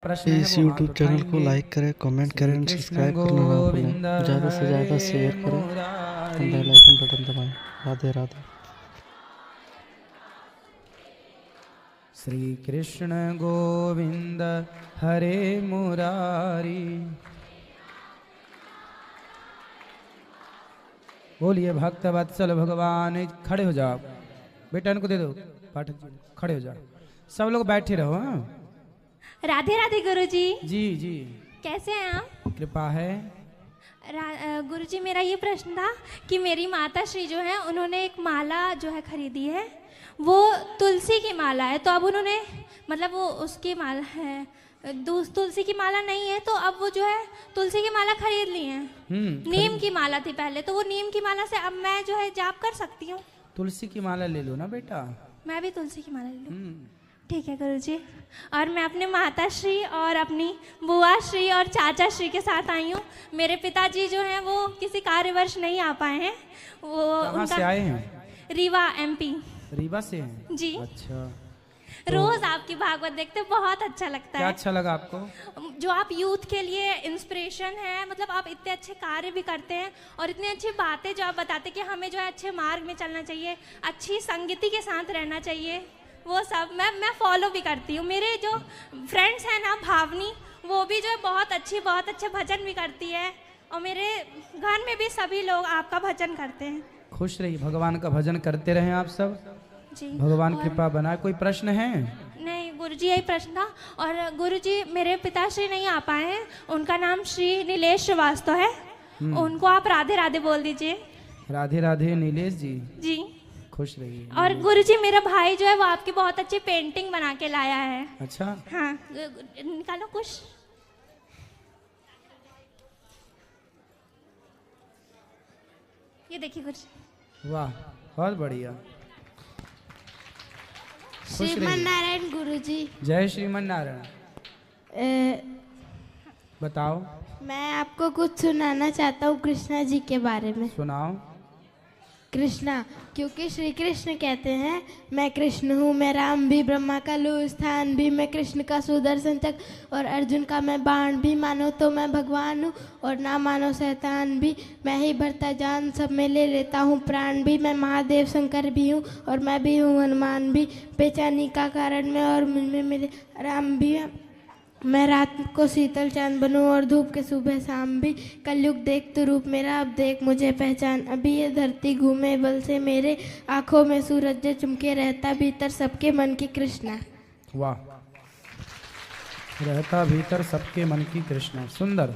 प्रश्न है इस वो यूट्यूब हाथ चैनल को उठाएंगे। लाइक करें, कमेंट करें, श्री कृष्ण सब्सक्राइब करना ना भूलें, गोविंद ज़्यादा से ज़्यादा हरे शेयर करें, मुरारी। बेल आइकन बटन दबाएं। राधे राधे। श्री कृष्ण गोविंद हरे मुरारी। बोलिए भक्त वत्सल भगवान। खड़े हो जाओ बेटा, इनको दे दो पाठक जी, खड़े हो जाओ। सब लोग बैठे रहो। हाँ राधे राधे गुरुजी। जी जी, कैसे हैं आप? कृपा है। गुरुजी, मेरा ये प्रश्न था कि मेरी माता श्री जो है उन्होंने एक माला जो है खरीदी है, वो तुलसी की माला है। तो अब उन्होंने मतलब वो उसकी माला है, तुलसी की माला नहीं है, तो अब वो जो है तुलसी की माला खरीद ली है। नीम की माला थी पहले, तो वो नीम की माला से अब मैं जो है जाप कर सकती हूँ? तुलसी की माला ले लो ना बेटा। मैं भी तुलसी की माला ले लूँ? ठीक है गुरुजी। और मैं अपने माता श्री और अपनी बुआ श्री और चाचा श्री के साथ आई हूँ। मेरे पिताजी जो हैं वो किसी कार्यवश नहीं आ पाए हैं। वो कहाँ से आए हैं? रीवा एमपी। रीवा से हैं जी। अच्छा। रोज आपकी भागवत देखते बहुत अच्छा लगता क्या है। अच्छा लगा आपको? जो आप यूथ के लिए इंस्पिरेशन है, मतलब आप इतने अच्छे कार्य भी करते हैं और इतनी अच्छी बातें जो आप बताते कि हमें जो है अच्छे मार्ग में चलना चाहिए, अच्छी संगति के साथ रहना चाहिए, वो सब मैं फॉलो भी करती हूँ। मेरे जो फ्रेंड्स हैं ना, भावनी, वो भी जो है बहुत अच्छे भजन भी करती है, और मेरे घर में भी सभी लोग आपका भजन करते हैं। खुश रहिए, भगवान का भजन करते रहें आप सब। जी, भगवान कृपा बनाए। कोई प्रश्न है? नहीं गुरुजी, यही प्रश्न था। और गुरुजी, मेरे पिताश्री नहीं आ पाए हैं, उनका नाम श्री नीलेश श्रीवास्तव है। उनको आप राधे राधे बोल दीजिए। राधे राधे नीलेश जी। जी। खुश रहिए। और गुरुजी, मेरा भाई जो है वो आपकी बहुत अच्छी पेंटिंग बना के लाया है। अच्छा, हाँ, निकालो कुछ। ये देखिए गुरुजी। वाह, बहुत बढ़िया। श्रीमन नारायण गुरुजी। जय श्रीमन नारायण। बताओ। मैं आपको कुछ सुनाना चाहता हूँ कृष्णा जी के बारे में। सुनाओ। कृष्णा, क्योंकि श्री कृष्ण कहते हैं मैं कृष्ण हूँ, मैं राम भी, ब्रह्मा का लू स्थान भी, मैं कृष्ण का सुदर्शन चक्र और अर्जुन का मैं बाण भी, मानो तो मैं भगवान हूँ और ना मानो शैतान भी, मैं ही भरता जान सब में ले लेता हूँ प्राण भी, मैं महादेव शंकर भी हूँ और मैं भी हूँ हनुमान भी, बेचैनी का कारण मैं और मुझमें मेरे राम भी है, मैं रात को शीतल चांद बनूं और धूप के सुबह शाम भी, कलयुग देख तो रूप मेरा अब देख मुझे पहचान, अभी ये धरती घूमे बल से मेरे, आंखों में सूरज चमके रहता भीतर सबके मन की कृष्णा। वाह, रहता भीतर सबके मन की कृष्णा। सुंदर।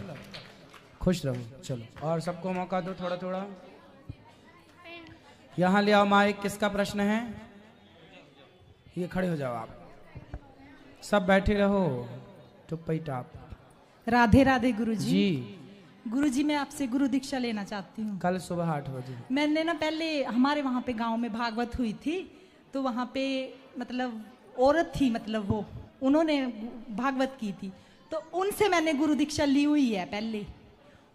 खुश रहो। चलो, और सबको मौका दो थोड़ा थोड़ा। यहाँ ले आओ माइक। किसका प्रश्न है? ये खड़े हो जाओ आप। सब बैठे रहो चुपचाप। राधे राधे गुरुजी। जी। गुरुजी, मैं आपसे गुरु दीक्षा लेना चाहती हूँ। कल सुबह 8 बजे। मैंने ना पहले हमारे वहाँ पे गांव में भागवत हुई थी, तो वहाँ पे मतलब औरत थी, मतलब वो उन्होंने भागवत की थी, तो उनसे मैंने गुरु दीक्षा ली हुई है पहले,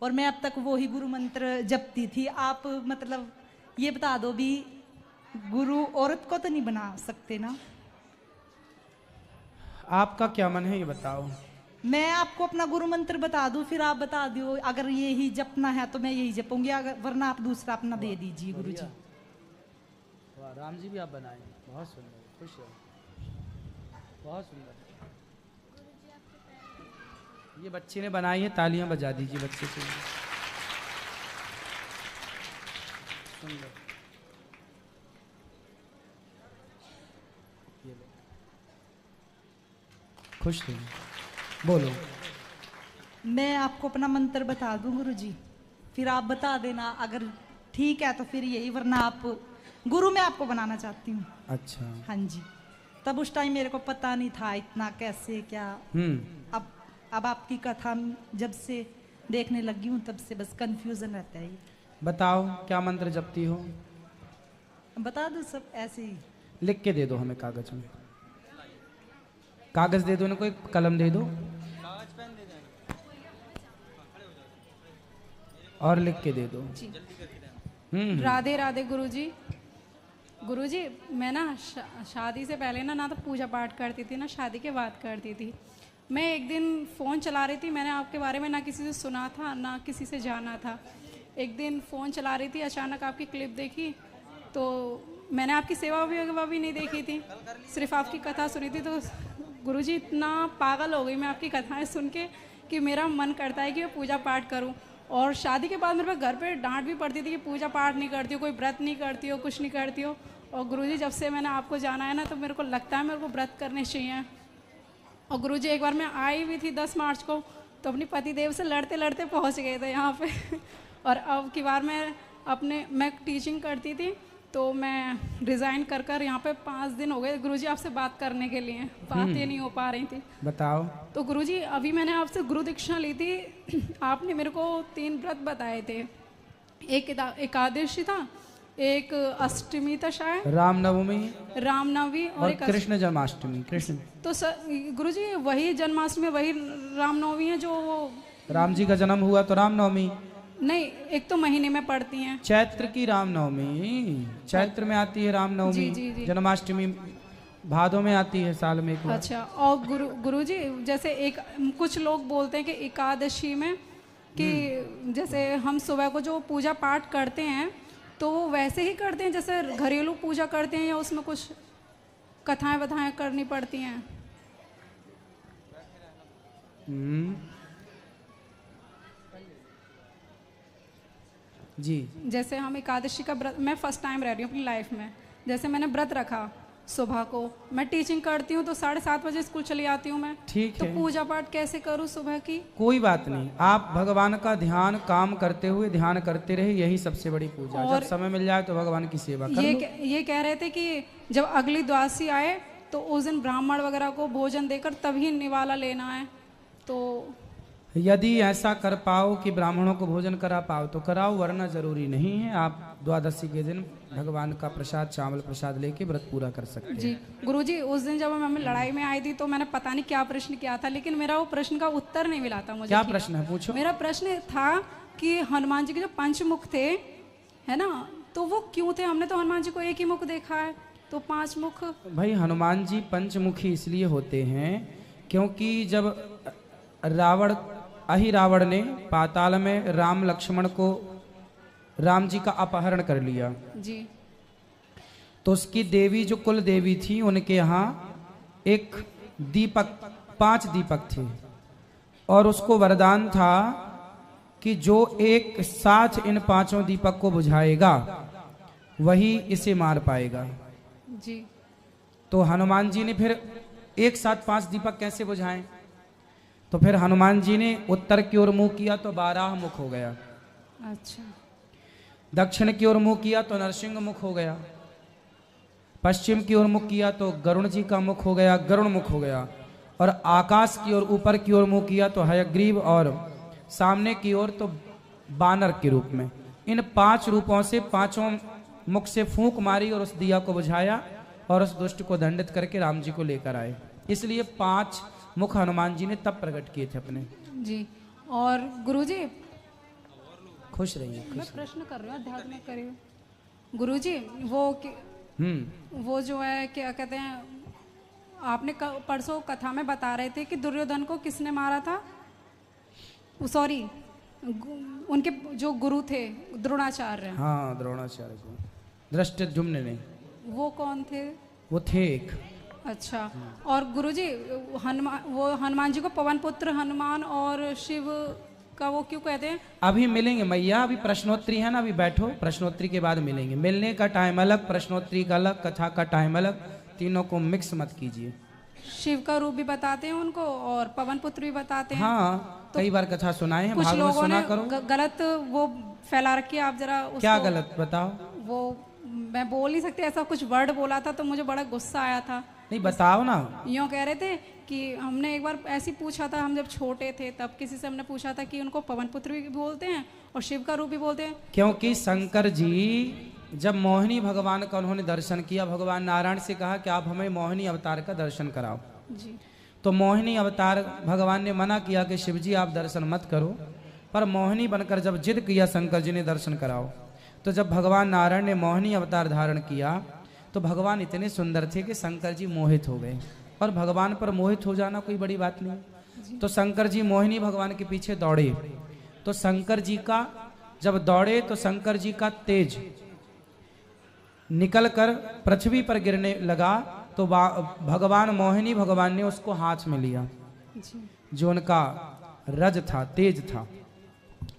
और मैं अब तक वो ही गुरु मंत्र जपती थी। आप मतलब ये बता दो भी, गुरु औरत को तो नहीं बना सकते ना? आपका क्या मन है ये बताओ। मैं आपको अपना गुरु मंत्र बता दूं, फिर आप बता दो। अगर ये ही जपना है तो मैं यही जपूंगी, अगर वरना आप दूसरा अपना दे दीजिए गुरुजी। वाह, राम जी भी आप बनाए। बहुत सुंदर। खुश रहो। बहुत सुंदर। ये बच्चे ने बनाई है, तालियां बजा दीजिए बच्चे के लिए। सुंदर। ये लो। खुश रहिए। बोलो। मैं आपको अपना मंत्र बता दूं गुरुजी, फिर आप बता देना, अगर ठीक है तो फिर यही, वरना आप गुरु मैं आपको बनाना चाहती हूँ। अच्छा। हाँ जी। तब उस टाइम मेरे को पता नहीं था इतना कैसे क्या। अब आपकी कथा जब से देखने लगी हूँ तब से बस कंफ्यूजन रहता है। बताओ क्या मंत्र जपती हो? बता दो सब ऐसे ही। लिख के दे दो हमें कागज में। कागज दे दो ना, कोई कलम दे दो और लिख के दे दो। राधे राधे गुरुजी। गुरुजी, मैं ना शादी से पहले ना तो पूजा पाठ करती थी, ना शादी के बाद करती थी। मैं एक दिन फ़ोन चला रही थी, मैंने आपके बारे में ना किसी से सुना था ना किसी से जाना था। एक दिन फ़ोन चला रही थी, अचानक आपकी क्लिप देखी, तो मैंने आपकी सेवा भी नहीं देखी थी, सिर्फ आपकी कथा सुनी थी। तो गुरुजी इतना पागल हो गई मैं आपकी कथाएं सुन के कि मेरा मन करता है कि मैं पूजा पाठ करूं। और शादी के बाद मेरे पास घर पे डांट भी पड़ती थी कि पूजा पाठ नहीं करती हो, कोई व्रत नहीं करती हो, कुछ नहीं करती हो। और गुरुजी जब से मैंने आपको जाना है ना, तो मेरे को लगता है मेरे को व्रत करने चाहिए। और गुरुजी एक बार मैं आई भी थी 10 मार्च को, तो अपनी पतिदेव से लड़ते लड़ते पहुंच गए थे यहाँ पे। और अब की बार मैं टीचिंग करती थी, तो मैं रिज़ाइन कर कर यहाँ पे 5 दिन हो गए गुरुजी आपसे बात करने के लिए, बातें नहीं हो पा रही थी। बताओ। तो गुरुजी अभी मैंने आपसे गुरु दीक्षा ली थी, आपने मेरे को 3 व्रत बताए थे। एक एकादशी था, एक अष्टमी था शायद, रामनवमी और एक कृष्ण जन्माष्टमी। कृष्ण तो गुरुजी वही जन्माष्टमी वही रामनवमी है जो राम जी का जन्म हुआ तो रामनवमी नहीं, एक तो महीने में पड़ती हैं। चैत्र की रामनवमी चैत्र में आती है रामनवमी। जी। जन्माष्टमी भादों में आती है साल में एक बार। अच्छा। और गुरुजी जैसे कुछ लोग बोलते हैं कि एकादशी में कि जैसे हम सुबह को जो पूजा पाठ करते हैं तो वो वैसे ही करते हैं जैसे घरेलू पूजा करते हैं, या उसमें कुछ कथाएं वथाएं करनी पड़ती हैं? जी। जैसे हम एकादशी का व्रत, मैं फर्स्ट टाइम रह रही हूँ अपनी लाइफ में, जैसे मैंने व्रत रखा सुबह को, मैं टीचिंग करती हूँ तो 7:30 बजे स्कूल चली आती हूँ मैं। ठीक तो है, पूजा पाठ कैसे करूँ सुबह की? कोई बात नहीं, आप भगवान का ध्यान काम करते हुए ध्यान करते रहे, यही सबसे बड़ी पूजा। और जब समय मिल जाए तो भगवान की सेवा कर लो। ये कह रहे थे कि जब अगली द्वादशी आए तो उस दिन ब्राह्मण वगैरह को भोजन देकर तभी निवाला लेना है। तो यदि ऐसा कर पाओ कि ब्राह्मणों को भोजन करा पाओ तो कराओ, वरना जरूरी नहीं है। आप द्वादशी के दिन भगवान का प्रसाद, चावल प्रसाद लेके व्रत पूरा कर सकते हैं। जी गुरुजी, उस दिन जब मैं लड़ाई में आई थी तो मैंने पता नहीं क्या प्रश्न किया था, लेकिन मेरा वो प्रश्न का उत्तर नहीं मिला था मुझे। क्या प्रश्न है, पूछो। मेरा प्रश्न था कि हनुमान जी के जो 5 मुख थे, है ना, तो वो क्यों थे? हमने तो हनुमान जी को एक ही मुख देखा है, तो 5 मुख। भाई हनुमान जी पंचमुखी इसलिए होते हैं क्योंकि जब रावण ने पाताल में राम लक्ष्मण को, राम जी का अपहरण कर लिया जी, तो उसकी देवी जो कुल देवी थी उनके यहाँ एक दीपक, 5 दीपक थे और उसको वरदान था कि जो एक साथ इन 5 दीपक को बुझाएगा वही इसे मार पाएगा। जी। तो हनुमान जी ने फिर एक साथ 5 दीपक कैसे बुझाएं? तो फिर हनुमान जी ने उत्तर की ओर मुंह किया तो 12 मुख हो गया। अच्छा। दक्षिण की ओर मुंह किया तो नरसिंह मुख हो गया। पश्चिम की ओर मुख किया तो गरुण जी का मुख हो गया, गरुण मुख हो गया। और आकाश की ओर, ऊपर की ओर मुंह किया तो हयग्रीव, और सामने की ओर तो बानर के रूप में। इन 5 रूपों से 5 मुख से फूंक मारी और उस दिया को बुझाया और उस दुष्ट को दंडित करके राम जी को लेकर आए। इसलिए 5 मुख हनुमान जी ने तब प्रकट किए थे अपने। जी। और गुरुजी, खुश रहिए। मैं प्रश्न कर रही हूँ, ध्यान में करिए। गुरुजी, वो जो है क्या कहते हैं, आपने परसों कथा में बता रहे थे कि दुर्योधन को किसने मारा था? सॉरी, उनके जो गुरु थे द्रोणाचार्य। हाँ, द्रोणाचार्य को धृष्टद्युम्न ने। वो कौन थे? वो थे एक। अच्छा। और गुरुजी, हनुमान जी को पवन पुत्र हनुमान और शिव का वो क्यों कहते हैं? अभी मिलेंगे मैया, अभी प्रश्नोत्तरी है ना, अभी बैठो, प्रश्नोत्तरी के बाद मिलेंगे। मिलने का टाइम अलग, प्रश्नोत्तरी का अलग, कथा का टाइम अलग, तीनों को मिक्स मत कीजिए। शिव का रूप भी बताते हैं उनको और पवन पुत्र भी बताते हैं। हाँ, तो कई बार कथा सुनाए हैं, कुछ लोगों सुना ने करो। गलत वो फैला रखी है, आप जरा उसको। क्या गलत बताओ? वो मैं बोल नहीं सकती, ऐसा कुछ वर्ड बोला था तो मुझे बड़ा गुस्सा आया था। नहीं, बताओ ना। यूँ कह रहे थे कि हमने एक बार ऐसी पूछा था, हम जब छोटे थे तब किसी से हमने पूछा था कि उनको पवन पुत्र भी बोलते हैं और शिव का रूप भी बोलते हैं। क्योंकि शंकर जी जब मोहिनी भगवान का उन्होंने दर्शन किया, भगवान नारायण से कहा कि आप हमें मोहिनी अवतार का दर्शन कराओ। जी। तो मोहिनी अवतार भगवान ने मना किया कि शिव जी आप दर्शन मत करो, पर मोहिनी बनकर जब जिद किया शंकर जी ने दर्शन कराओ, तो जब भगवान नारायण ने मोहिनी अवतार धारण किया तो भगवान इतने सुंदर थे कि शंकर जी मोहित हो गए। और भगवान पर मोहित हो जाना कोई बड़ी बात नहीं। तो शंकर जी मोहिनी भगवान के पीछे दौड़े। तो शंकर जी का जब दौड़े तो शंकर जी का तेज निकलकर पृथ्वी पर गिरने लगा, तो भगवान मोहिनी भगवान ने उसको हाथ में लिया। जो उनका रज था, तेज था,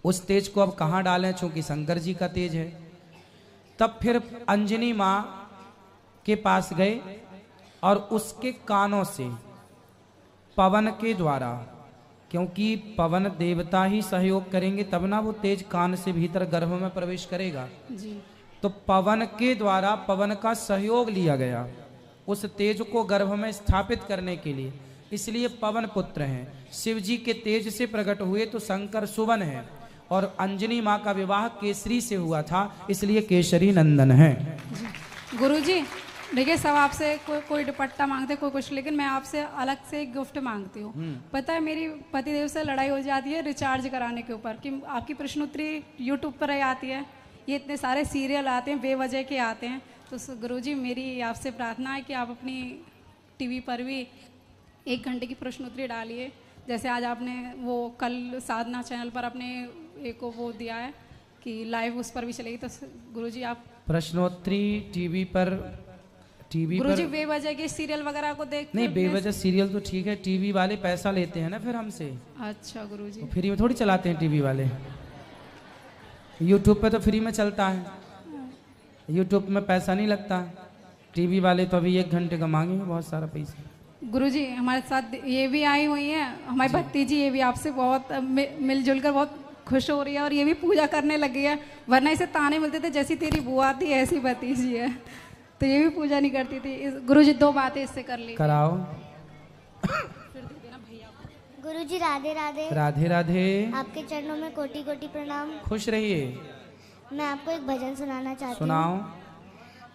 उस तेज को अब कहाँ डालें, चूंकि शंकर जी का तेज है। तब फिर अंजनी माँ के पास गए और उसके कानों से पवन के द्वारा, क्योंकि पवन देवता ही सहयोग करेंगे तब ना वो तेज कान से भीतर गर्भ में प्रवेश करेगा। तो पवन के द्वारा पवन का सहयोग लिया गया उस तेज को गर्भ में स्थापित करने के लिए। इसलिए पवन पुत्र हैं, शिव जी के तेज से प्रकट हुए तो शंकर सुवन है, और अंजनी माँ का विवाह केसरी से हुआ था, इसलिए केसरी नंदन है। गुरुजी देखिए, सब आपसे कोई दुपट्टा मांगते, कोई कुछ, लेकिन मैं आपसे अलग से एक गिफ्ट मांगती हूँ। पता है मेरी पतिदेव से लड़ाई हो जाती है रिचार्ज कराने के ऊपर कि आपकी प्रश्नोत्तरी यूट्यूब पर ही आती है, ये इतने सारे सीरियल आते हैं बेवजह के आते हैं। तो गुरुजी मेरी आपसे प्रार्थना है कि आप अपनी टीवी पर भी 1 घंटे की प्रश्नोत्तरी डालिए, जैसे आज आपने वो कल साधना चैनल पर अपने एक वो दिया है कि लाइव उस पर भी चलेगी। तो गुरुजी आप प्रश्नोत्तरी टीवी पर गुरुजी बेवजह के सीरियल वगैरह को देखते नहीं, बेवजह सीरियल तो ठीक है, टीवी वाले पैसा लेते हैं ना फिर हमसे। अच्छा गुरुजी, फ्री में थोड़ी चलाते हैं टीवी वाले, यूट्यूब पे तो फ्री में चलता है, यूट्यूब में पैसा नहीं लगता। टीवी वाले तो अभी 1 घंटे का मांगेंगे बहुत सारा पैसा। गुरुजी हमारे साथ ये भी आई हुई हैं, हमारी भतीजी, ये भी आपसे बहुत मिलजुल कर बहुत खुश हो रही है, और ये भी पूजा करने लगी है। वरना इसे ताने मिलते थे जैसी तेरी बुआ थी ऐसी भतीजी है, तो ये भी पूजा नहीं करती थी। गुरुजी 2 बातें इससे कर ली कराओ। गुरुजी राधे राधे। राधे राधे। आपके चरणों में कोटि कोटि प्रणाम। खुश रहिए। मैं आपको एक भजन सुनाना चाहती हूँ। सुनाओ।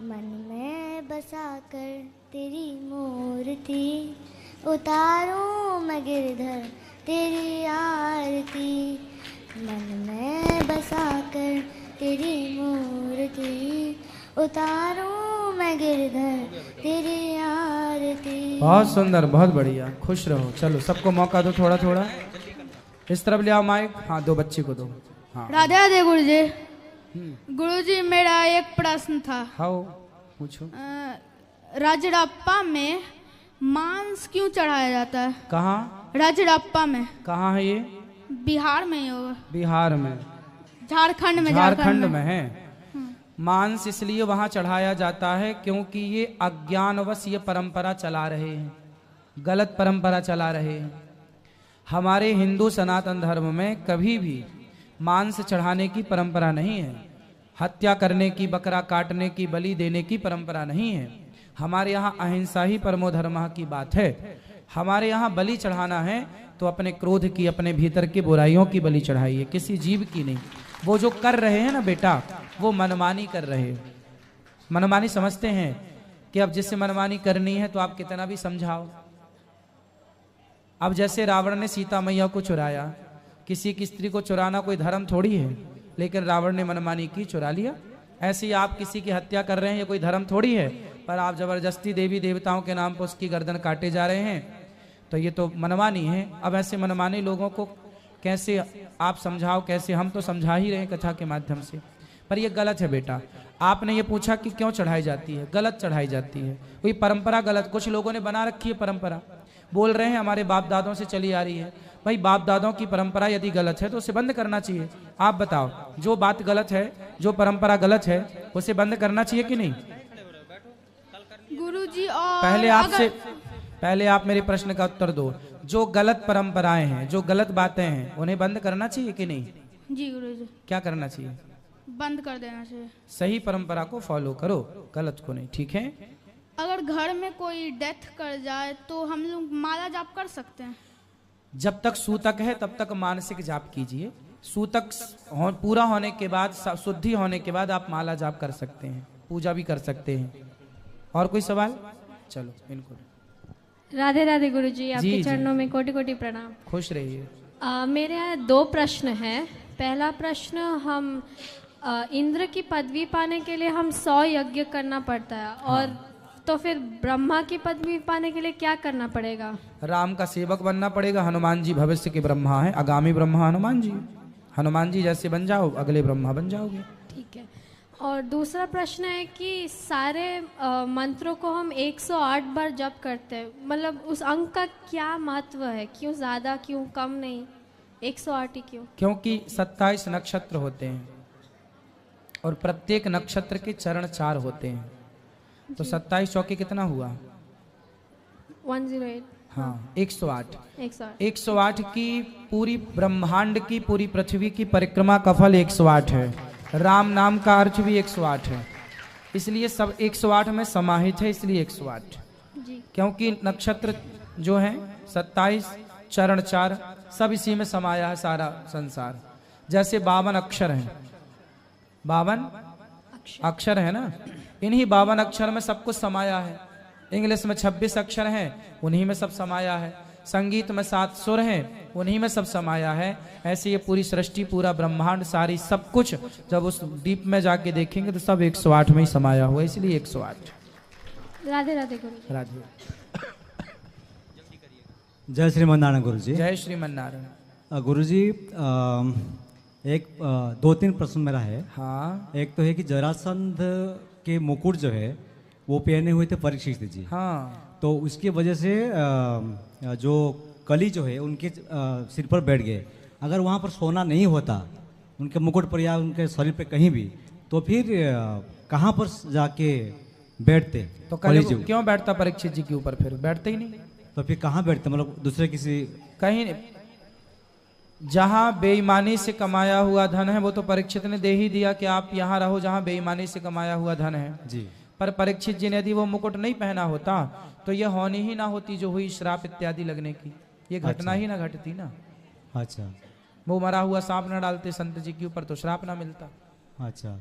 मन में बसा कर तेरी मूर्ति, उतारूं मैं गिरधर तेरी आरती। मन में बसा कर तेरी मूर्ति, उतारूं मैं गिरधर तेरी आरती। बहुत सुंदर, बहुत बढ़िया, खुश रहो। चलो सबको मौका दो थोड़ा थोड़ा, इस तरफ ले आओ माइक। हाँ, 2 बच्चे को दो। हाँ राधे राधे गुरुजी। गुरुजी मेरा एक प्रश्न था। हाँ पूछो। राजड़प्पा में मांस क्यों चढ़ाया जाता है? कहाँ? राजड़प्पा में। कहाँ है ये? बिहार में ही होगा। बिहार में? झारखंड में। झारखंड में है। मांस इसलिए वहां चढ़ाया जाता है क्योंकि ये अज्ञानवश ये परंपरा चला रहे हैं, गलत परंपरा चला रहे हैं। हमारे हिंदू सनातन धर्म में कभी भी मांस चढ़ाने की परंपरा नहीं है, हत्या करने की, बकरा काटने की, बलि देने की परंपरा नहीं है। हमारे यहाँ अहिंसा ही परमो धर्मः की बात है। हमारे यहाँ बलि चढ़ाना है तो अपने क्रोध की, अपने भीतर की बुराइयों की बलि चढ़ाइए, किसी जीव की नहीं। वो जो कर रहे हैं ना बेटा, वो मनमानी कर रहे हैं। मनमानी समझते हैं कि अब जिससे मनमानी करनी है तो आप कितना भी समझाओ। अब जैसे रावण ने सीता मैया को चुराया, किसी की स्त्री को चुराना कोई धर्म थोड़ी है, लेकिन रावण ने मनमानी की, चुरा लिया। ऐसे ही आप किसी की हत्या कर रहे हैं, ये कोई धर्म थोड़ी है, पर आप जबरदस्ती देवी देवताओं के नाम पर उसकी गर्दन काटे जा रहे हैं, तो ये तो मनमानी है। अब ऐसे मनमानी लोगों को कैसे आप समझाओ, कैसे? हम तो समझा ही रहे हैं कथा के माध्यम से, पर ये गलत है बेटा। आपने ये पूछा कि क्यों चढ़ाई जाती है, गलत चढ़ाई जाती है, कोई परंपरा गलत, कुछ लोगों ने बना रखी है परंपरा, बोल रहे हैं हमारे बाप दादों से चली आ रही है। भाई बाप दादों की परंपरा यदि गलत है तो उसे बंद करना चाहिए। आप बताओ, जो बात गलत है, जो परंपरा गलत है, उसे बंद करना चाहिए कि नहीं? गुरुजी और पहले आप मेरे प्रश्न का उत्तर दो। जो गलत परंपराएं हैं, जो गलत बातें हैं, उन्हें बंद करना चाहिए कि नहीं? जी गुरुजी। क्या करना चाहिए? बंद कर देना चाहिए। सही परंपरा को फॉलो करो, गलत को नहीं, ठीक है? अगर घर में कोई डेथ कर जाए तो हम लोग माला जाप कर सकते हैं? जब तक सूतक है तब तक मानसिक जाप कीजिए। सूतक पूरा होने के बाद, शुद्धि होने के बाद आप माला जाप कर सकते हैं, पूजा भी कर सकते हैं। और कोई सवाल? चलो इनको। राधे राधे गुरुजी, आपके चरणों में कोटि कोटि प्रणाम। खुश रहिए। मेरे यहाँ 2 प्रश्न हैं। पहला प्रश्न, हम इंद्र की पदवी पाने के लिए हम 100 यज्ञ करना पड़ता है, और तो फिर ब्रह्मा की पदवी पाने के लिए क्या करना पड़ेगा? राम का सेवक बनना पड़ेगा। हनुमान जी भविष्य के ब्रह्मा हैं, आगामी ब्रह्मा हनुमान जी। हनुमान जी जैसे बन जाओ, अगले ब्रह्मा बन जाओगे। ठीक है। और दूसरा प्रश्न है कि सारे मंत्रों को हम 108 बार जप करते हैं, मतलब उस अंक का क्या महत्व है? क्यों ज़्यादा, क्यों कम नहीं, 108 ही क्यों? क्योंकि 27 नक्षत्र होते हैं और प्रत्येक नक्षत्र के चरण 4 होते हैं, तो 27 चौके कितना हुआ? 108। हाँ, 108। 108। 108 की पूरी ब्रह्मांड की, पूरी पृथ्वी की परिक्रमा का फल 108 है। राम नाम का अर्थ भी 108 है, इसलिए सब 108 में समाहित है, इसलिए 108। जी। क्योंकि नक्षत्र जो है 27, चरण 4, सब इसी में समाया है सारा संसार। जैसे 52 अक्षर हैं, 52 अक्षर है ना, इन्हीं 52 अक्षर में सब कुछ समाया है। इंग्लिश में 26 अक्षर हैं, उन्हीं में सब समाया है। संगीत में 7 सुर हैं, उन्हीं में सब समाया है। ऐसे ये पूरी सृष्टि, पूरा ब्रह्मांड, सारी सब कुछ जब उस डीप में जाके देखेंगे तो सब 108 में ही समाया हुआ, इसलिए 108। राधे राधे गुरु। राधे। जय श्रीमन्नारायण गुरु जी। जय श्रीमन्नारायण। गुरु जी, एक 2-3 प्रश्न मेरा है। हाँ। एक तो है कि जरासंध के मुकुट जो है वो पहने हुए थे परीक्षित जी। हाँ। तो उसकी वजह से जो कली जो है उनके सिर पर बैठ गए। अगर वहाँ पर सोना नहीं होता उनके मुकुट पर या उनके शरीर पे कहीं भी, तो फिर कहाँ पर जाके बैठते? तो कल क्यों बैठता परीक्षित जी के ऊपर? फिर बैठते ही नहीं। तो फिर कहाँ बैठते? मतलब दूसरे किसी कहीं नहीं। जहाँ बेईमानी से कमाया हुआ धन है वो तो परीक्षित ने दे ही दिया कि आप यहाँ रहो जहाँ बेईमानी से कमाया हुआ धन है जी। पर परीक्षित जी ने यदि वो मुकुट नहीं पहना होता तो ये होनी ही ना होती जो हुई श्राप इत्यादि लगने की, ये घटना ही ना घटती ना। अच्छा। वो मरा हुआ सांप ना डालते संत जी के ऊपर तो श्राप ना मिलता। अच्छा।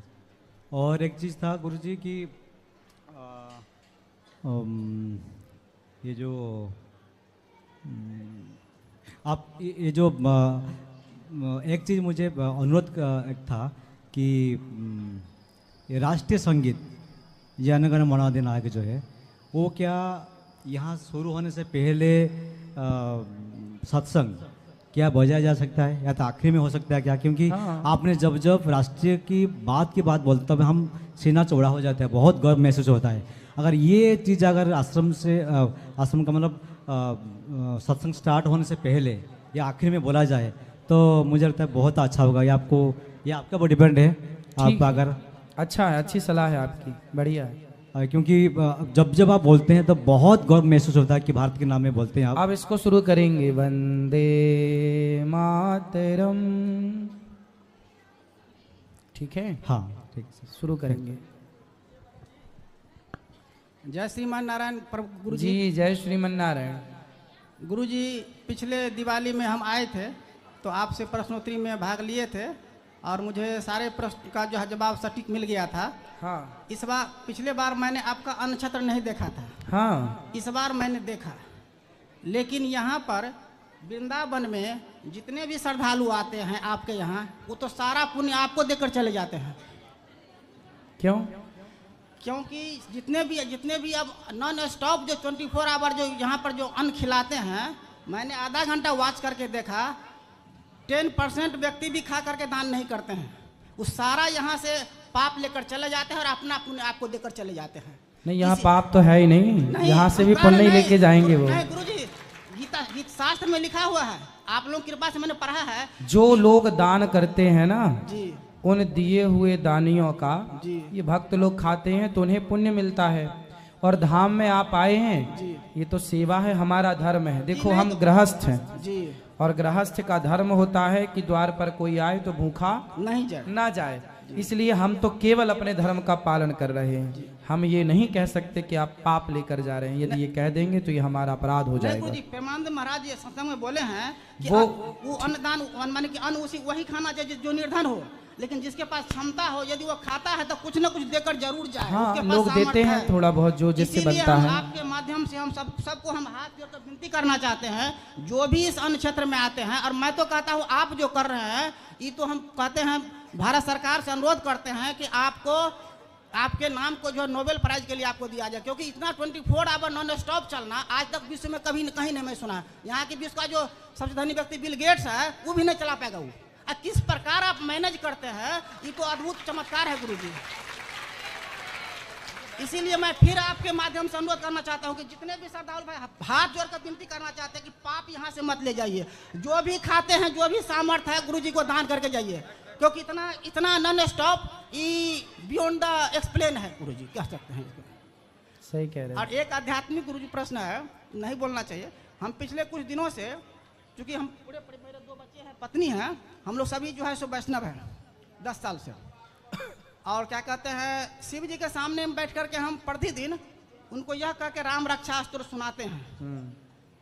और एक चीज़ था गुरु जी की ये जो आप ये जो एक चीज़ मुझे अनुरोध था कि ये राष्ट्रीय संगीत जन गण मन अधिनायक जो है वो क्या यहाँ शुरू होने से पहले सत्संग क्या बजाया जा सकता है या तो आखिरी में हो सकता है क्या? क्योंकि आपने जब जब राष्ट्रीय की बात बोलते तब हम सीना चौड़ा हो जाते हैं, बहुत गर्व महसूस होता है। अगर ये चीज़ अगर आश्रम का मतलब सत्संग स्टार्ट होने से पहले या आखिर में बोला जाए तो मुझे लगता है बहुत अच्छा होगा। ये आपका वो डिपेंड है। आप अगर अच्छा है, अच्छी सलाह है आपकी, बढ़िया है। क्योंकि जब आप बोलते हैं तो बहुत गर्व महसूस होता है कि भारत के नाम में बोलते हैं आप। अब इसको शुरू करेंगे, वंदे मातरम। ठीक है? हाँ ठीक, शुरू करेंगे। जय श्रीमान नारायण प्रभु गुरु जी। जय श्रीमन नारायण। गुरु जी, पिछले दिवाली में हम आए थे तो आपसे प्रश्नोत्तरी में भाग लिए थे और मुझे सारे प्रश्न का जो है जवाब सटीक मिल गया था। हाँ। इस बार पिछले बार मैंने आपका अन्नछत्र नहीं देखा था। हाँ। इस बार मैंने देखा, लेकिन यहाँ पर वृंदावन में जितने भी श्रद्धालु आते हैं आपके यहाँ, वो तो सारा पुण्य आपको देकर चले जाते हैं। क्यों? क्योंकि जितने भी अब नॉन स्टॉप जो 24 आवर जो यहाँ पर जो अन्न खिलाते हैं, मैंने आधा घंटा वॉच करके देखा, 10% व्यक्ति भी खा करके दान नहीं करते हैं। वो सारा यहाँ से पाप लेकर चले जाते हैं और अपना पुण्य आपको देकर चले जाते हैं। नहीं, यहाँ पाप तो है ही नहीं, यहाँ से भी पुण्य ही लेके जाएंगे वो। नहीं गुरु जी, गीत शास्त्र में लिखा हुआ है, आप लोग कृपा से मैंने पढ़ा है। जो लोग दान करते हैं ना जी, उन दिए हुए दानियों का जी, ये भक्त लोग खाते हैं तो उन्हें पुण्य मिलता है। और धाम में आप आए हैं, ये तो सेवा है, हमारा धर्म है। देखो हम गृहस्थ हैं जी, और गृहस्थ का धर्म होता है कि द्वार पर कोई आए तो भूखा नहीं जाए। इसलिए हम तो केवल अपने धर्म का पालन कर रहे हैं। हम ये नहीं कह सकते कि आप पाप लेकर जा रहे हैं। यदि ये कह देंगे तो ये हमारा अपराध हो जाएगा। जी, प्रेमानंद महाराज ये सत्संग में बोले हैं कि वो अन्नदान माने कि अन्न उसी वही खाना चाहिए जो निर्धन हो, लेकिन जिसके पास क्षमता हो यदि वो खाता है तो कुछ न कुछ देकर जरूर जाए। हाँ, लोग देते हैं थोड़ा बहुत जो जिससे बनता है। आपके माध्यम से हम सबको हम हाथ जोड़कर विनती करना चाहते हैं, जो भी इस अन्न क्षेत्र में आते हैं। और मैं तो कहता हूँ आप जो कर रहे हैं, ये तो हम कहते हैं भारत सरकार से अनुरोध करते हैं कि आपको आपके नाम को जो है नोबेल प्राइज के लिए आपको दिया जाए, क्योंकि इतना 24 आवर नॉन स्टॉप चलना आज तक विश्व में कभी कहीं नहीं मैं सुना। यहाँ के विश्व का जो सबसे धनी व्यक्ति बिल गेट्स है वो भी नहीं चला पाएगा वो। किस प्रकार आप मैनेज करते हैं, ये तो अद्भुत चमत्कार है गुरुजी। इसीलिए मैं फिर आपके माध्यम से अनुरोध करना चाहता हूँ कि जितने भी श्रद्धालु भाई हाथ जोड़कर विनती करना चाहते हैं कि पाप यहाँ से मत ले जाइए। जो भी खाते हैं, जो भी सामर्थ्य है, गुरुजी को दान करके जाइए, क्योंकि इतना non stop beyond the explain है गुरुजी, कह सकते हैं इसको। सही कह रहे हैं। और एक आध्यात्मिक गुरुजी प्रश्न है, नहीं बोलना चाहिए। हम पिछले कुछ दिनों से, चूंकि हम पूरे मेरे 2 बच्चे हैं, पत्नी हैं, हम लोग सभी जो है सो वैष्णव हैं 10 साल से। और क्या कहते हैं, शिव जी के सामने बैठ करके हम प्रतिदिन उनको यह कह के राम रक्षा अस्त्र सुनाते हैं।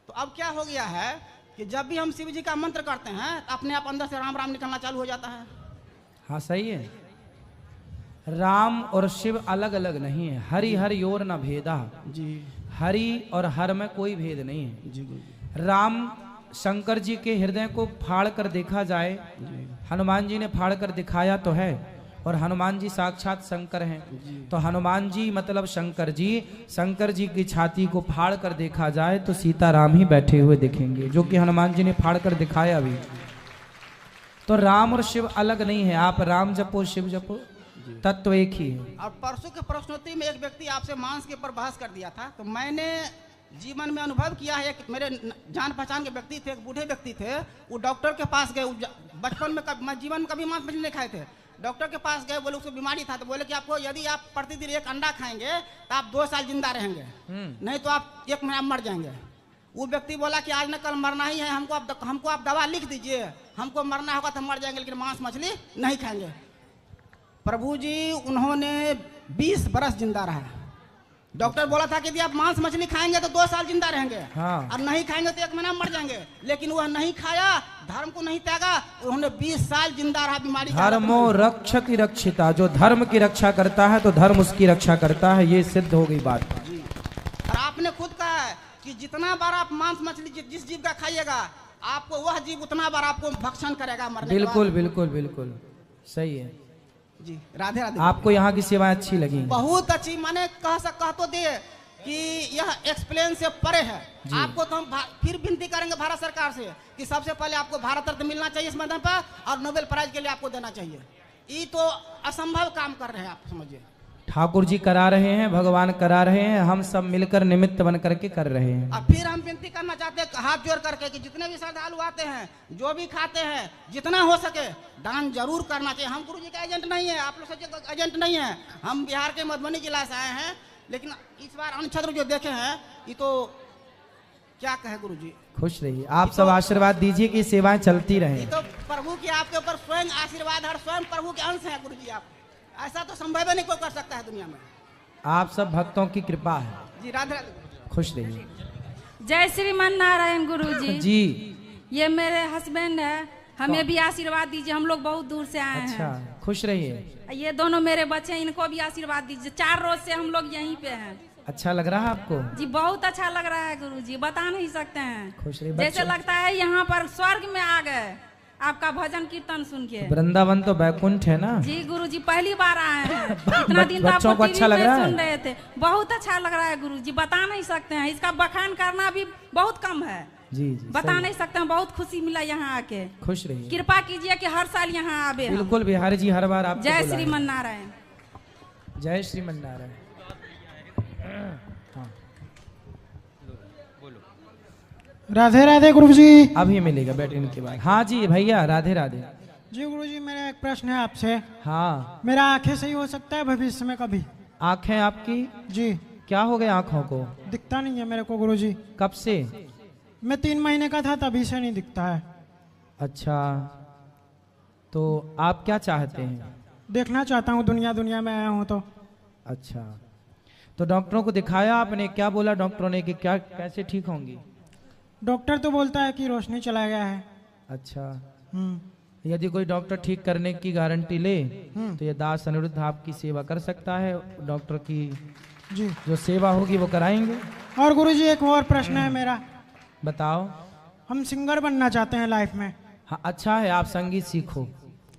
तो अब क्या हो गया है कि जब भी हम शिव जी का मंत्र करते हैं तो अपने आप अंदर से राम राम निकलना चालू हो जाता है। हाँ सही है। राम और शिव अलग अलग नहीं है। हरि हर योर न भेदा जी। हरि और हर में कोई भेद नहीं है जी। राम शंकर जी के हृदय को फाड़ कर देखा जाए, हनुमान जी ने फाड़ कर दिखाया तो है, और हनुमान जी साक्षात शंकर हैं। तो हनुमान जी मतलब शंकर जी की छाती को फाड़ कर देखा जाए तो सीताराम ही बैठे हुए दिखेंगे, जो कि हनुमान जी ने फाड़ कर दिखाया भी। तो राम और शिव अलग नहीं है। आप राम जपो शिव जपो, तत्व एक ही है। और परसों के प्रश्नोत्तरी में एक व्यक्ति आपसे मांस के ऊपर बहस कर दिया था, तो मैंने जीवन में अनुभव किया है। एक मेरे जान पहचान के व्यक्ति थे, एक बूढ़े व्यक्ति थे, वो डॉक्टर के पास गए। बचपन में मैं जीवन में कभी मांस मछली नहीं खाए थे। डॉक्टर के पास गए, बोले उसको बीमारी था, तो बोले कि आपको यदि आप प्रतिदिन 1 अंडा खाएंगे तो आप 2 साल जिंदा रहेंगे, नहीं तो आप 1 महीना मर जाएंगे। वो व्यक्ति बोला कि आज न कल मरना ही है, हमको आप दवा लिख दीजिए, हमको मरना होगा तो मर जाएंगे, लेकिन मांस मछली नहीं खाएंगे। प्रभु जी उन्होंने 20 बरस जिंदा रहा। डॉक्टर बोला था कि यदि आप मांस मछली खाएंगे तो 2 साल जिंदा रहेंगे, हाँ। और नहीं खाएंगे तो 1 महीना मर जाएंगे, लेकिन वह नहीं खाया, धर्म को नहीं त्यागा, उन्होंने 20 साल जिंदा रहा बीमारी। धर्मो रक्षति रक्षिता, जो धर्म की रक्षा करता है तो धर्म उसकी रक्षा करता है, ये सिद्ध हो गई बात। और आपने खुद कहा है कि जितना बार आप मांस मछली जिस जीव का खाइएगा, आपको वह जीव उतना बार आपको भक्षण करेगा मरने। बिल्कुल बिल्कुल बिल्कुल सही है जी। राधे राधे। आपको यहाँ की सेवाएं अच्छी लगी? बहुत अच्छी। मैंने कह तो दे कि यह एक्सप्लेन से परे है। आपको तो हम फिर विनती करेंगे भारत सरकार से कि सबसे पहले आपको भारत रत्न मिलना चाहिए इस मैदान पर, और नोबेल प्राइज के लिए आपको देना चाहिए। ये तो असंभव काम कर रहे हैं, आप समझिए। ठाकुर जी करा रहे हैं, भगवान करा रहे हैं, हम सब मिलकर निमित्त बन करके कर रहे हैं। अब फिर हम विनती करना चाहते हैं हाथ जोड़ करके कि जितने भी श्रद्धालु आते हैं, जो भी खाते हैं, जितना हो सके दान जरूर करना चाहिए। हम गुरु जी का एजेंट नहीं है, आप लोग सब एजेंट नहीं है। हम बिहार के मधुबनी जिला से आए हैं, लेकिन इस बार अन्न छत्र जो देखे हैं, ये तो क्या कहे गुरु जी। खुश रहिए, आप सब आशीर्वाद दीजिए कि सेवाएं चलती रहें। तो प्रभु की आपके ऊपर स्वयं आशीर्वाद है, स्वयं प्रभु के अंश है गुरु जी। आप ऐसा तो संभव नहीं कोई कर सकता है दुनिया में। आप सब भक्तों की कृपा है जी। राधे राधे। खुश रहिए। जय श्रीमन नारायण गुरु जी। जी। ये मेरे हस्बैंड है, हमें भी आशीर्वाद दीजिए, हम लोग बहुत दूर से आए हैं। अच्छा, खुश रहिए। ये दोनों मेरे बच्चे हैं, इनको भी आशीर्वाद दीजिए। 4 रोज से हम लोग यहीं पे हैं। अच्छा लग रहा है आपको? जी बहुत अच्छा लग रहा है गुरु जी, बता नहीं सकते हैं। खुश रहिए। जैसे लगता है यहाँ पर स्वर्ग में आ गए आपका भजन कीर्तन सुन के। वृंदावन तो बैकुंठ है ना? जी गुरु जी पहली बार आए हैं। इतना दिन बच्चों को अच्छा लग रहा है? सुन रहे थे, बहुत अच्छा लग रहा है गुरु जी, बता नहीं सकते हैं। इसका बखान करना भी बहुत कम है। जी जी बता नहीं सकते हैं, बहुत खुशी मिला यहाँ आके। खुश रहिए। कृपा कीजिए कि हर साल यहाँ आवे। बिल्कुल बिहारी जी हर बार आप। जय श्रीमन नारायण। जय श्रीमन नारायण। राधे राधे गुरु जी। अभी मिलेगा बैठने के बाद। हाँ जी भैया, राधे राधे। जी गुरु जी, मेरा एक प्रश्न है आपसे। हाँ। मेरा आंखें सही हो सकता है भविष्य में कभी? आंखें आपकी? जी। क्या हो गया आंखों को? दिखता नहीं है मेरे को गुरु जी। कब से? मैं 3 महीने का था तभी से नहीं दिखता है। अच्छा, तो आप क्या चाहते हैं? देखना चाहता हूँ, दुनिया में आया हूँ तो। अच्छा, तो डॉक्टरों को दिखाया आपने? क्या बोला डॉक्टरों ने कि क्या कैसे ठीक होंगी? डॉक्टर तो बोलता है कि रोशनी चला गया है। अच्छा। यदि कोई डॉक्टर ठीक करने की गारंटी ले तो ये दास अनिरुद्ध आपकी सेवा कर सकता है। डॉक्टर की जी जो सेवा होगी वो कराएंगे। और गुरु जी एक और प्रश्न है मेरा। बताओ। हम सिंगर बनना चाहते हैं लाइफ में। हाँ, अच्छा है, आप संगीत सीखो।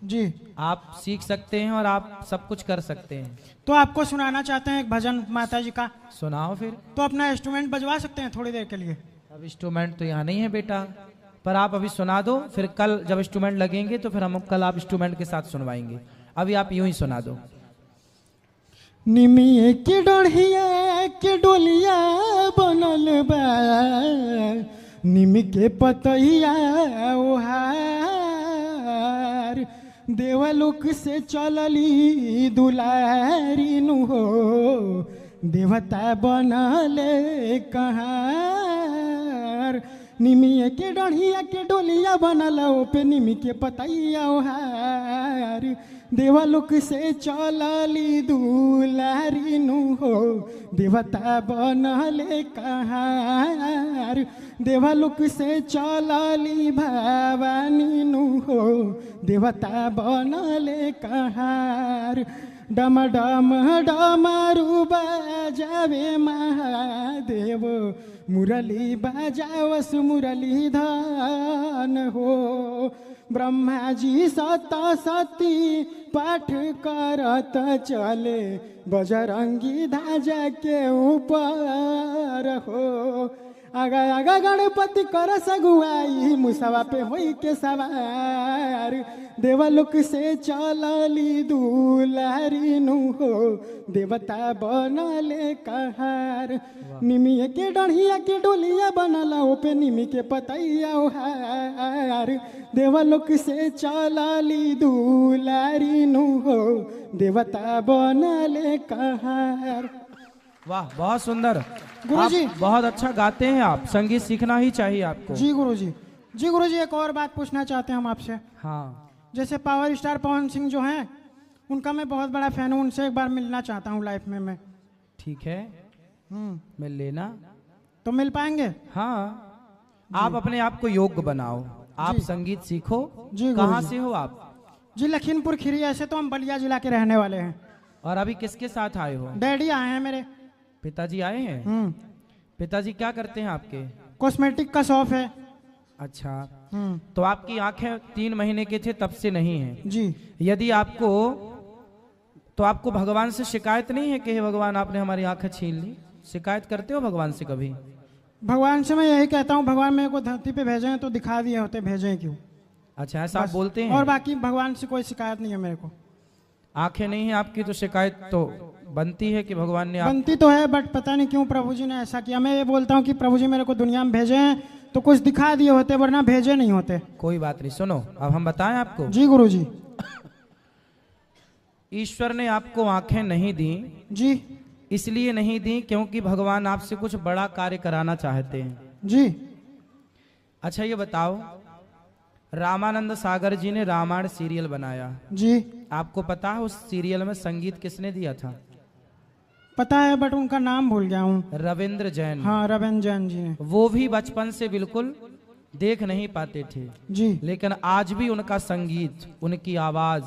जी। आप सीख सकते हैं और आप सब कुछ कर सकते हैं। तो आपको सुनाना चाहते हैं एक भजन माता जी का। सुनाओ फिर। तो अपना इंस्ट्रूमेंट बजवा सकते हैं थोड़ी देर के लिए। अब इंस्ट्रूमेंट तो यहाँ नहीं है बेटा, पर आप अभी सुना दो, फिर कल जब इंस्ट्रूमेंट लगेंगे तो फिर हम कल आप इंस्ट्रूमेंट के साथ सुनवाएंगे। अभी आप यूं ही सुना दो। निमिये के डोढ़िया के डोलिया बनल बा, निम के पतैया ओहार, देवलोक से चलली दुलारी नु हो, देवता बनले कहार। निमिये के डढ़िया के डोलिया बनल पे निमी के पतैया ओहार, देवलोक से चलली दुलारी नु हो, देवता बनले कहार। देवलोक से चलली भवानी नु हो, देवता बनले कहार। डम डम डमरू बजावे महादेव, मुरली बजावस मुरली धन हो। ब्रह्मा जी सता सती पाठ करत चले, बजरंगी ध्वजा के ऊपर हो। आगा आगा गणपति कर सगुआई, मुसवा पे होई के सवार, देवलोक से चलली दुलारी नु हो, देवता बनले कहार। निमिये के डढ़िया के डोलिया बनल पे निमी के पतैया ओहार, देवलोक से चलली दुलारी नु हो, देवता बनले कहार। वाह, बहुत सुंदर गुरुजी। आप बहुत अच्छा गाते हैं। आप संगीत सीखना ही चाहिए आपको। जी गुरुजी। जी गुरुजी, एक और बात पूछना चाहते हैं हम आपसे। हाँ। जैसे पावर स्टार पवन सिंह जो हैं, उनका मैं बहुत बड़ा फैन हूँ, उनसे एक बार मिलना चाहता हूँ लाइफ में मैं। ठीक है, मिल लेना। तो मिल पाएंगे? हाँ, आप अपने आप को योग्य बनाओ, आप संगीत सीखो। जी कहाँ गुरुजी। से हो आप? जी लखीमपुर खीरी। ऐसे तो हम बलिया जिला के रहने वाले हैं। और अभी किसके साथ आए हो? डैडी आए हैं मेरे। पिताजी आए हैं? पिताजी क्या करते हैं आपके? कॉस्मेटिक का शॉप है। अच्छा, तो आपकी आंखें 3 महीने के थे तब से नहीं है जी। यदि आपको, तो आपको भगवान से शिकायत नहीं है कि हे भगवान आपने हमारी आंखें छीन ली? शिकायत करते हो भगवान से कभी? भगवान से मैं यही कहता हूँ, भगवान मेरे को धरती पे भेजे हैं तो दिखा दिए होते, भेजे क्यों? अच्छा, ऐसा आप बोलते हैं? और बाकी भगवान से कोई शिकायत नहीं है मेरे को। आंखें नहीं है आपकी तो शिकायत तो बनती है कि भगवान ने बनती तो है, बट पता नहीं क्यों प्रभु जी ने ऐसा किया। मैं ये बोलता हूँ कि प्रभु जी मेरे को दुनिया में भेजे हैं तो कुछ दिखा दिए होते, वरना भेजे नहीं होते। कोई बात नहीं, सुनो अब हम बताएं आपको। जी गुरुजी। ईश्वर ने आपको आंखें नहीं दी जी, इसलिए नहीं दी क्योंकि भगवान आपसे कुछ बड़ा कार्य कराना चाहते हैं। जी। अच्छा ये बताओ, रामानंद सागर जी ने रामायण सीरियल बनाया जी। आपको पता है उस सीरियल में संगीत किसने दिया था? पता है, बट उनका नाम भूल गया हूँ। रविंद्र जैन। हाँ, रविंद्र जैन जी ने। वो भी बचपन से बिल्कुल देख नहीं पाते थे जी, लेकिन आज भी उनका संगीत, उनकी आवाज